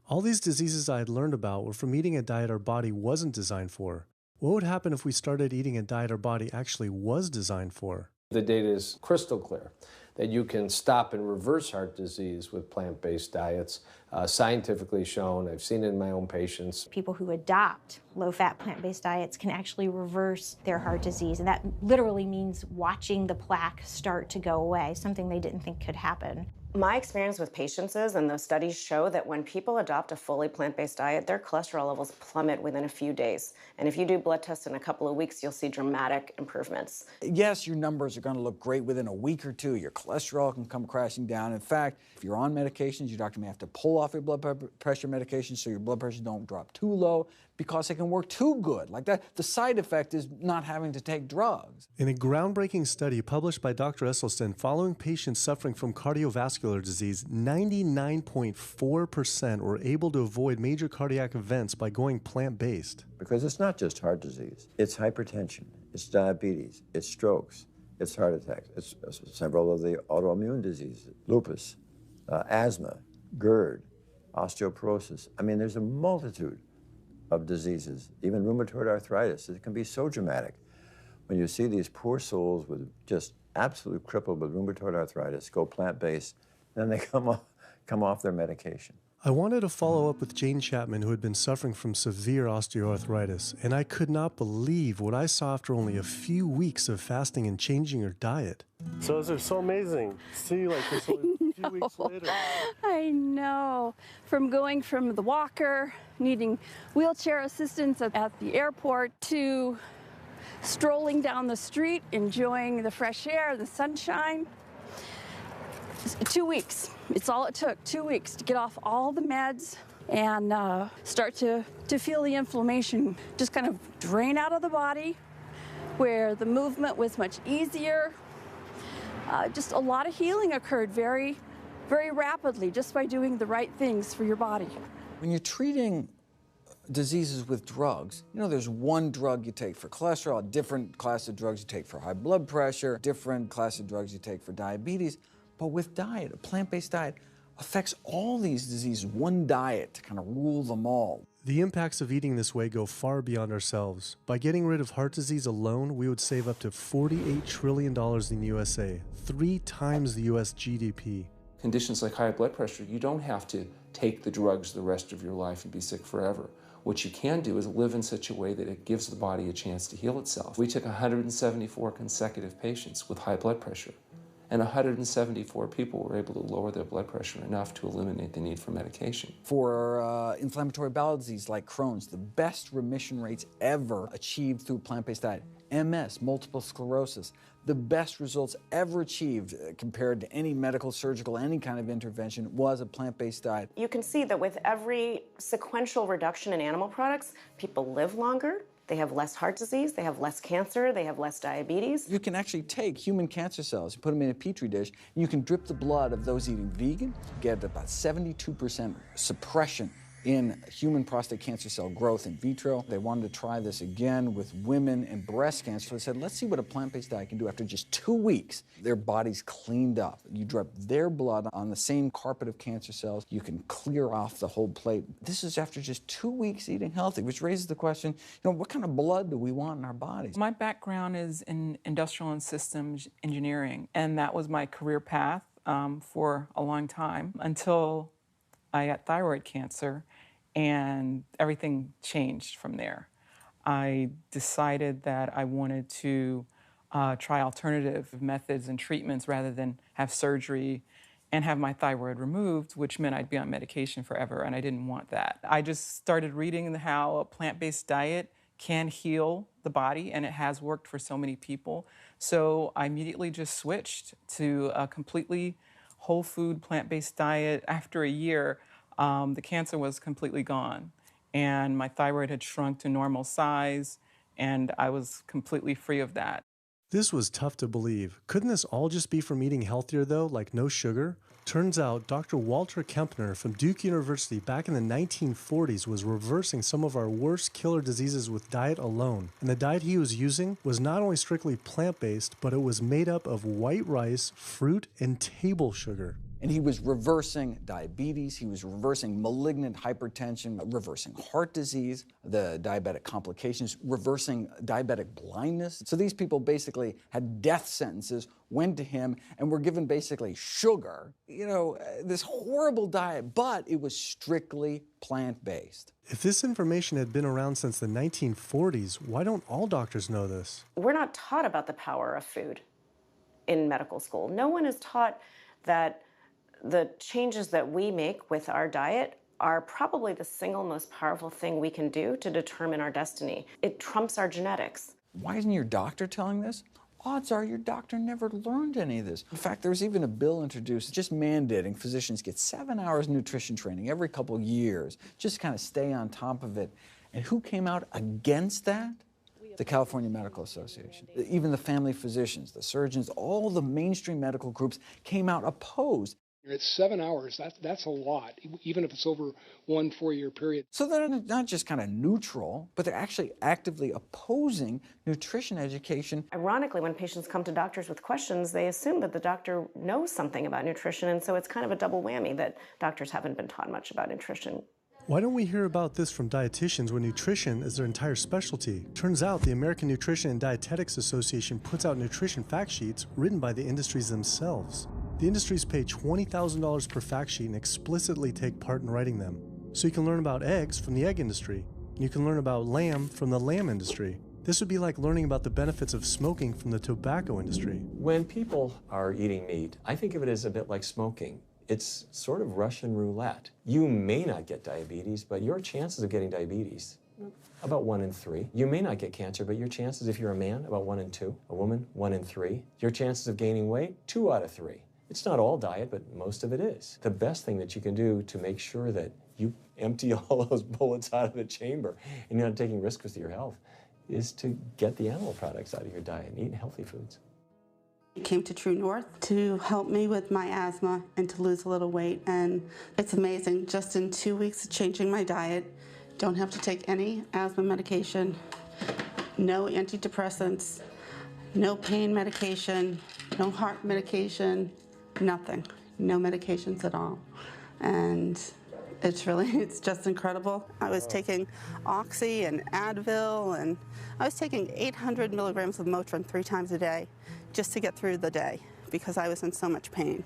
All these diseases I had learned about were from eating a diet our body wasn't designed for. What would happen if we started eating a diet our body actually was designed for? The data is crystal clear that you can stop and reverse heart disease with plant-based diets, scientifically shown. I've seen it in my own patients. People who adopt low-fat plant-based diets can actually reverse their heart disease, and that literally means watching the plaque start to go away, something they didn't think could happen. My experience with patients is, and those studies show, that when people adopt a fully plant-based diet, their cholesterol levels plummet within a few days. And if you do blood tests in a couple of weeks, you'll see dramatic improvements. Yes, your numbers are going to look great within a week or two. Your cholesterol can come crashing down. In fact, if you're on medications, your doctor may have to pull off your blood pressure medications so your blood pressure don't drop too low, because it can work too good. Like that, the side effect is not having to take drugs. In a groundbreaking study published by Dr. Esselstyn following patients suffering from cardiovascular disease, 99.4% were able to avoid major cardiac events by going plant-based. Because it's not just heart disease. It's hypertension, it's diabetes, it's strokes, it's heart attacks, it's several of the autoimmune diseases, lupus, asthma, GERD, osteoporosis. I mean, there's a multitude of diseases, even rheumatoid arthritis. It can be so dramatic. When you see these poor souls with just absolute crippled with rheumatoid arthritis go plant-based, then they come off their medication. I wanted to follow up with Jane Chapman, who had been suffering from severe osteoarthritis, and I could not believe what I saw after only a few weeks of fasting and changing her diet. So it's so amazing to see like this only a few weeks later. I know. From going from the walker, needing wheelchair assistance at the airport, to strolling down the street, enjoying the fresh air, the sunshine. 2 weeks. It's all it took, 2 weeks to get off all the meds and start to feel the inflammation just kind of drain out of the body, where the movement was much easier. Just a lot of healing occurred very, very rapidly just by doing the right things for your body. When you're treating diseases with drugs, you know, there's one drug you take for cholesterol, a different class of drugs you take for high blood pressure, different class of drugs you take for diabetes. But with diet, a plant-based diet affects all these diseases, one diet to kind of rule them all. The impacts of eating this way go far beyond ourselves. By getting rid of heart disease alone, we would save up to $48 trillion in the USA, 3 times the US GDP. Conditions like high blood pressure, you don't have to take the drugs the rest of your life and be sick forever. What you can do is live in such a way that it gives the body a chance to heal itself. We took 174 consecutive patients with high blood pressure, and 174 people were able to lower their blood pressure enough to eliminate the need for medication. For inflammatory bowel disease like Crohn's, the best remission rates ever achieved through a plant-based diet. MS, multiple sclerosis, the best results ever achieved compared to any medical, surgical, any kind of intervention was a plant-based diet. You can see that with every sequential reduction in animal products, people live longer, they have less heart disease, they have less cancer, they have less diabetes. You can actually take human cancer cells, you put them in a petri dish, and you can drip the blood of those eating vegan, get about 72% suppression in human prostate cancer cell growth in vitro. They wanted to try this again with women and breast cancer. So they said, let's see what a plant-based diet can do. After just 2 weeks, their bodies cleaned up. You drip their blood on the same carpet of cancer cells. You can clear off the whole plate. This is after just 2 weeks eating healthy, which raises the question, what kind of blood do we want in our bodies? My background is in industrial and systems engineering, and that was my career path for a long time until I got thyroid cancer, and everything changed from there. I decided that I wanted to try alternative methods and treatments rather than have surgery and have my thyroid removed, which meant I'd be on medication forever, and I didn't want that. I just started reading how a plant-based diet can heal the body, and it has worked for so many people. So I immediately just switched to a completely whole food plant-based diet. After a year, the cancer was completely gone, and my thyroid had shrunk to normal size, and I was completely free of that. This was tough to believe. Couldn't this all just be from eating healthier though, like no sugar? Turns out Dr. Walter Kempner from Duke University back in the 1940s was reversing some of our worst killer diseases with diet alone. And the diet he was using was not only strictly plant-based, but it was made up of white rice, fruit, and table sugar. And he was reversing diabetes, he was reversing malignant hypertension, reversing heart disease, the diabetic complications, reversing diabetic blindness. So these people basically had death sentences, went to him, and were given basically sugar, this horrible diet, but it was strictly plant-based. If this information had been around since the 1940s, why don't all doctors know this? We're not taught about the power of food in medical school. No one is taught that the changes that we make with our diet are probably the single most powerful thing we can do to determine our destiny. It trumps our genetics. Why isn't your doctor telling this? Odds are your doctor never learned any of this. In fact, there's even a bill introduced just mandating physicians get 7 hours nutrition training every couple years, just to kind of stay on top of it. And who came out against that? The California Medical Association. Even the family physicians, the surgeons, all the mainstream medical groups came out opposed. It's 7 hours, that's a lot, even if it's over 1 4-year period. So they're not just kind of neutral, but they're actually actively opposing nutrition education. Ironically, when patients come to doctors with questions, they assume that the doctor knows something about nutrition, and so it's kind of a double whammy that doctors haven't been taught much about nutrition. Why don't we hear about this from dietitians when nutrition is their entire specialty? Turns out the American Nutrition and Dietetics Association puts out nutrition fact sheets written by the industries themselves. The industries pay $20,000 per fact sheet and explicitly take part in writing them. So you can learn about eggs from the egg industry, and you can learn about lamb from the lamb industry. This would be like learning about the benefits of smoking from the tobacco industry. When people are eating meat, I think of it as a bit like smoking. It's sort of Russian roulette. You may not get diabetes, but your chances of getting diabetes, about 1 in 3. You may not get cancer, but your chances, if you're a man, about 1 in 2. A woman, 1 in 3. Your chances of gaining weight, 2 out of 3. It's not all diet, but most of it is. The best thing that you can do to make sure that you empty all those bullets out of the chamber and you're not taking risks with your health is to get the animal products out of your diet and eat healthy foods. I came to True North to help me with my asthma and to lose a little weight, and it's amazing. Just in 2 weeks of changing my diet, don't have to take any asthma medication, no antidepressants, no pain medication, no heart medication, nothing, no medications at all. And it's just incredible. I was taking Oxy and Advil, and I was taking 800 milligrams of Motrin 3 times a day just to get through the day because I was in so much pain.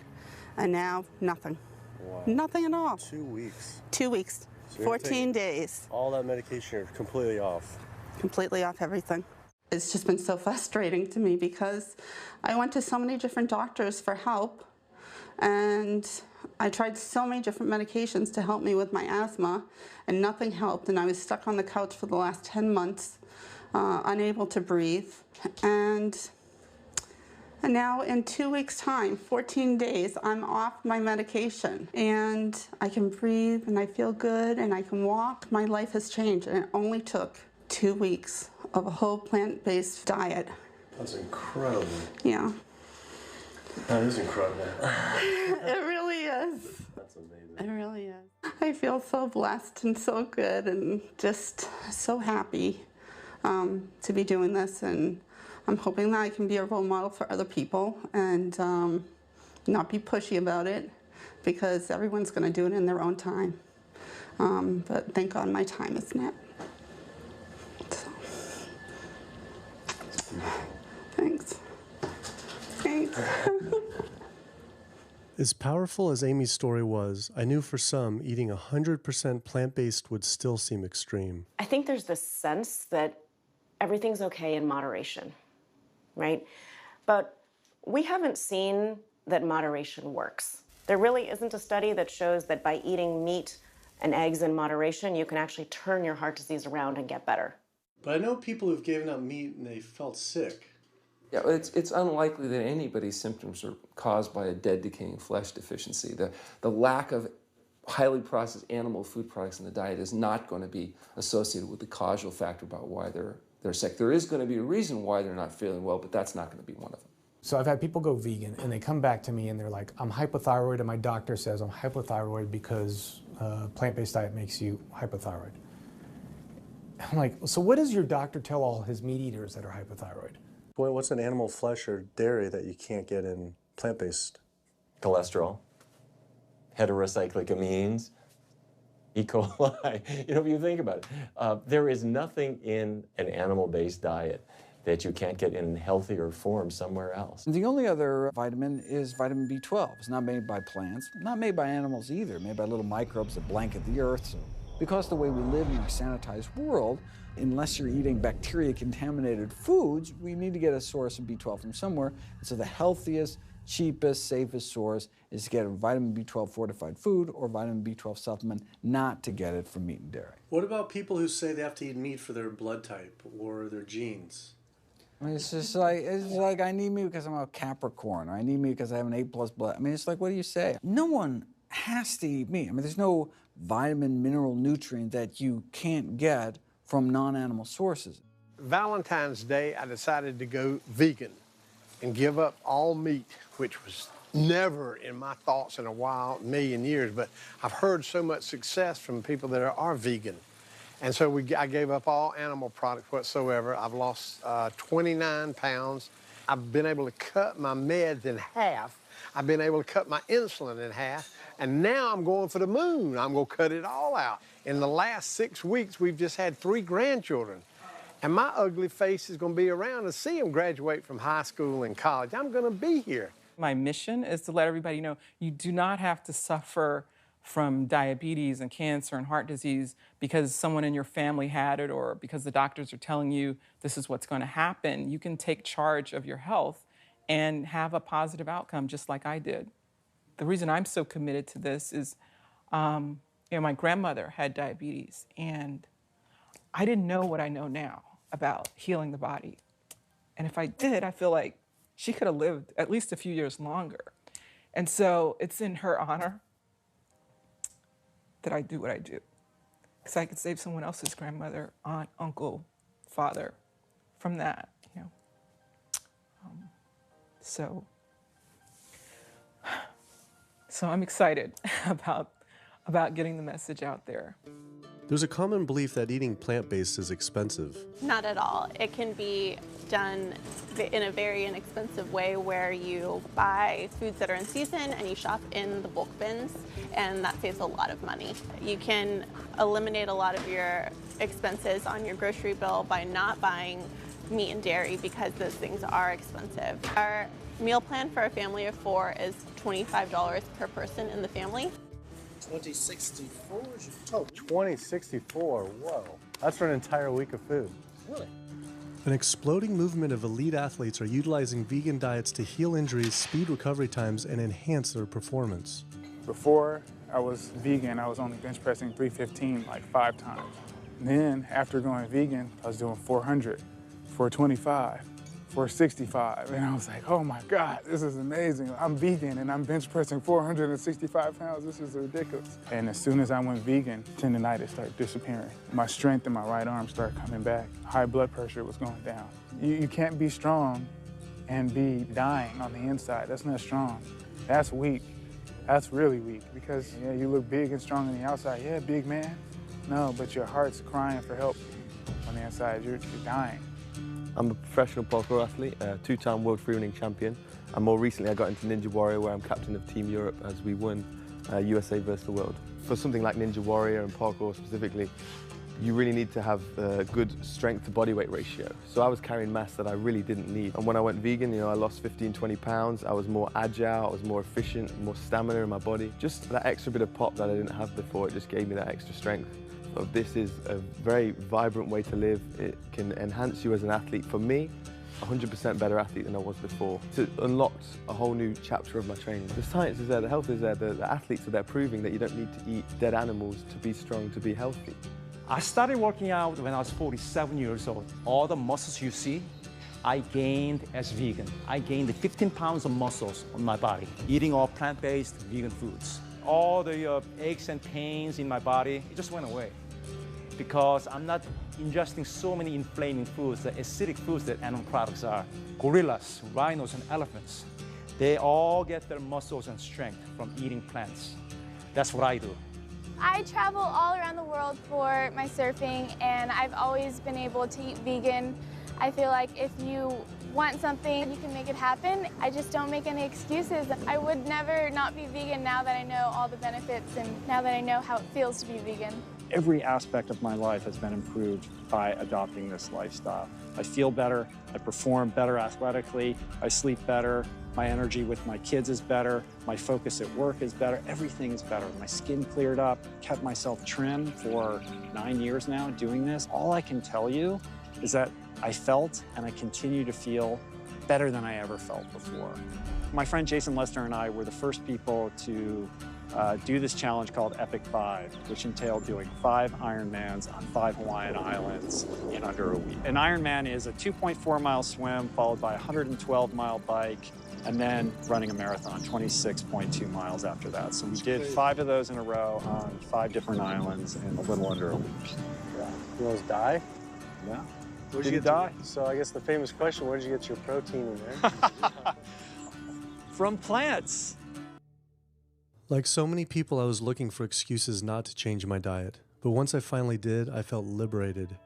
And now, nothing. Wow. Nothing at all. 2 weeks. 2 weeks, So you're 14 taking days. All that medication, you're completely off. Completely off everything. It's just been so frustrating to me because I went to so many different doctors for help, and I tried so many different medications to help me with my asthma, and nothing helped, and I was stuck on the couch for the last 10 months, unable to breathe. And now in 2 weeks' time, 14 days, I'm off my medication, and I can breathe, and I feel good, and I can walk. My life has changed, and it only took 2 weeks of a whole plant-based diet. That's incredible. Yeah. That is incredible. It really is. That's amazing. It really is. I feel so blessed and so good and just so happy to be doing this, and I'm hoping that I can be a role model for other people and not be pushy about it, because everyone's going to do it in their own time. But thank God my time is now. So. Thanks. Thanks. As powerful as Amy's story was, I knew for some, eating 100% plant-based would still seem extreme. I think there's this sense that everything's okay in moderation, right? But we haven't seen that moderation works. There really isn't a study that shows that by eating meat and eggs in moderation, you can actually turn your heart disease around and get better. But I know people who've given up meat and they felt sick. Yeah, it's unlikely that anybody's symptoms are caused by a dead, decaying flesh deficiency. The lack of highly processed animal food products in the diet is not going to be associated with the causal factor about why they're sick. There is going to be a reason why they're not feeling well, but that's not going to be one of them. So I've had people go vegan, and they come back to me and they're like, I'm hypothyroid, and my doctor says I'm hypothyroid because plant-based diet makes you hypothyroid. I'm like, so what does your doctor tell all his meat eaters that are hypothyroid? What's an animal flesh or dairy that you can't get in plant-based? Cholesterol, heterocyclic amines, E. coli. You know, if you think about it, there is nothing in an animal-based diet that you can't get in healthier form somewhere else. The only other vitamin is vitamin B12. It's not made by plants, not made by animals either, made by little microbes that blanket the earth. So because the way we live in our sanitized world, unless you're eating bacteria-contaminated foods, we need to get a source of B12 from somewhere. And so the healthiest, cheapest, safest source is to get a vitamin B12 fortified food or vitamin B12 supplement, not to get it from meat and dairy. What about people who say they have to eat meat for their blood type or their genes? I mean, it's like I need meat because I'm a Capricorn, or I need meat because I have an A+ blood. I mean, it's like, what do you say? No one has to eat meat. I mean, there's no vitamin, mineral, nutrient that you can't get from non-animal sources. Valentine's Day, I decided to go vegan and give up all meat, which was never in my thoughts in a million years, but I've heard so much success from people that are vegan. And so I gave up all animal products whatsoever. I've lost 29 pounds. I've been able to cut my meds in half. I've been able to cut my insulin in half. And now I'm going for the moon. I'm going to cut it all out. In the last 6 weeks, we've just had 3 grandchildren. And my ugly face is going to be around to see them graduate from high school and college. I'm going to be here. My mission is to let everybody know you do not have to suffer from diabetes and cancer and heart disease because someone in your family had it or because the doctors are telling you this is what's going to happen. You can take charge of your health and have a positive outcome just like I did. The reason I'm so committed to this is, my grandmother had diabetes, and I didn't know what I know now about healing the body. And if I did, I feel like she could have lived at least a few years longer. And so it's in her honor that I do what I do. Because I could save someone else's grandmother, aunt, uncle, father, from that. So I'm excited about getting the message out there. There's a common belief that eating plant-based is expensive. Not at all. It can be done in a very inexpensive way where you buy foods that are in season and you shop in the bulk bins, and that saves a lot of money. You can eliminate a lot of your expenses on your grocery bill by not buying meat and dairy because those things are expensive. Our meal plan for a family of 4 is $25 per person in the family. 2064 is your total. 2064, whoa. That's for an entire week of food. Really? An exploding movement of elite athletes are utilizing vegan diets to heal injuries, speed recovery times, and enhance their performance. Before I was vegan, I was only bench pressing 315 like 5 times. Then after going vegan, I was doing 400, 425, 465. And I was like, oh my God, this is amazing. I'm vegan and I'm bench pressing 465 pounds. This is ridiculous. And as soon as I went vegan, tendinitis started disappearing. My strength in my right arm started coming back. High blood pressure was going down. You can't be strong and be dying on the inside. That's not strong. That's weak. That's really weak because yeah, you look big and strong on the outside. Yeah, big man. No, but your heart's crying for help on the inside. You're dying. I'm a professional parkour athlete, a 2-time world freerunning champion, and more recently I got into Ninja Warrior where I'm captain of Team Europe as we won USA versus the world. For something like Ninja Warrior and parkour specifically, you really need to have a good strength to body weight ratio. So I was carrying mass that I really didn't need. And when I went vegan, I lost 15, 20 pounds. I was more agile, I was more efficient, more stamina in my body. Just that extra bit of pop that I didn't have before, it just gave me that extra strength. So this is a very vibrant way to live. It can enhance you as an athlete. For me, 100% better athlete than I was before. It unlocked a whole new chapter of my training. The science is there, the health is there, the athletes are there proving that you don't need to eat dead animals to be strong, to be healthy. I started working out when I was 47 years old. All the muscles you see, I gained as vegan. I gained 15 pounds of muscles on my body, eating all plant-based vegan foods. All the aches and pains in my body, it just went away. Because I'm not ingesting so many inflaming foods, the acidic foods that animal products are. Gorillas, rhinos, and elephants, they all get their muscles and strength from eating plants. That's what I do. I travel all around the world for my surfing, and I've always been able to eat vegan. I feel like if you want something, you can make it happen. I just don't make any excuses. I would never not be vegan now that I know all the benefits and now that I know how it feels to be vegan. Every aspect of my life has been improved by adopting this lifestyle. I feel better, I perform better athletically, I sleep better, my energy with my kids is better, my focus at work is better, everything is better. My skin cleared up, kept myself trim for 9 years now doing this. All I can tell you is that I felt and I continue to feel better than I ever felt before. My friend Jason Lester and I were the first people to do this challenge called yt5s, which entailed doing 5 Ironmans on 5 Hawaiian islands in under a week. An Ironman is a 2.4-mile swim followed by a 112-mile bike and then running a marathon, 26.2 miles after that. So we did 5 of those in a row on 5 different islands in a little under a week. Yeah. You almost die? Yeah. Where'd you die? So I guess the famous question, where'd you get your protein in there? From plants. Like so many people, I was looking for excuses not to change my diet. But once I finally did, I felt liberated.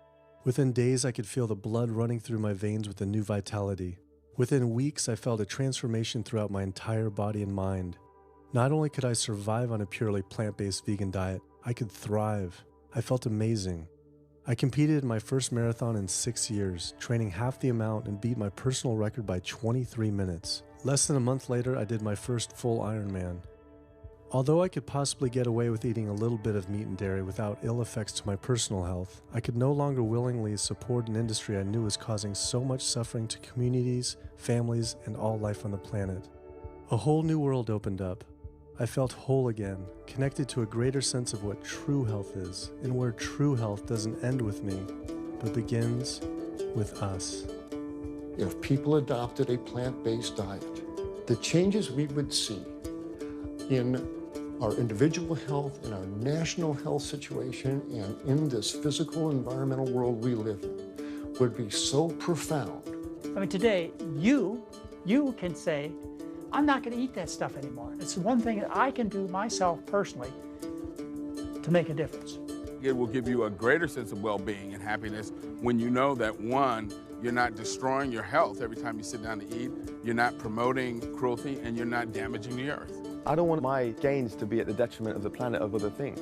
Within days, I could feel the blood running through my veins with a new vitality. Within weeks, I felt a transformation throughout my entire body and mind. Not only could I survive on a purely plant-based vegan diet, I could thrive. I felt amazing. I competed in my first marathon in 6 years, training half the amount and beat my personal record by 23 minutes. Less than a month later, I did my first full Ironman. Although I could possibly get away with eating a little bit of meat and dairy without ill effects to my personal health, I could no longer willingly support an industry I knew was causing so much suffering to communities, families, and all life on the planet. A whole new world opened up. I felt whole again, connected to a greater sense of what true health is, and where true health doesn't end with me, but begins with us. If people adopted a plant-based diet, the changes we would see in our individual health, in our national health situation, and in this physical environmental world we live in would be so profound. I mean, today, you can say, I'm not going to eat that stuff anymore. It's one thing that I can do myself personally to make a difference. It will give you a greater sense of well-being and happiness when you know that, one, you're not destroying your health every time you sit down to eat, you're not promoting cruelty, and you're not damaging the earth. I don't want my gains to be at the detriment of the planet of other things.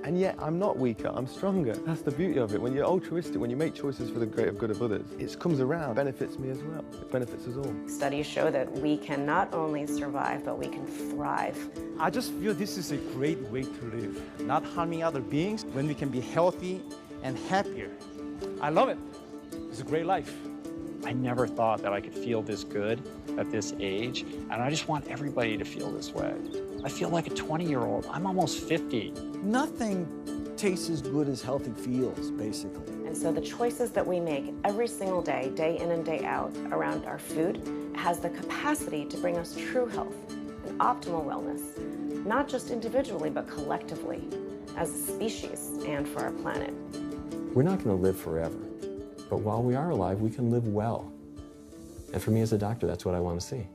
And yet I'm not weaker, I'm stronger. That's the beauty of it. When you're altruistic, when you make choices for the greater good of others, it comes around, benefits me as well. It benefits us all. Studies show that we can not only survive, but we can thrive. I just feel this is a great way to live, not harming other beings when we can be healthy and happier. I love it. It's a great life. I never thought that I could feel this good at this age, and I just want everybody to feel this way. I feel like a 20-year-old. I'm almost 50. Nothing tastes as good as healthy feels, basically. And so the choices that we make every single day, day in and day out, around our food, has the capacity to bring us true health and optimal wellness, not just individually, but collectively, as a species and for our planet. We're not going to live forever, but while we are alive, we can live well. And for me as a doctor, that's what I want to see.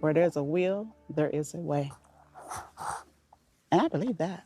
Where there's a will, there is a way. And I believe that.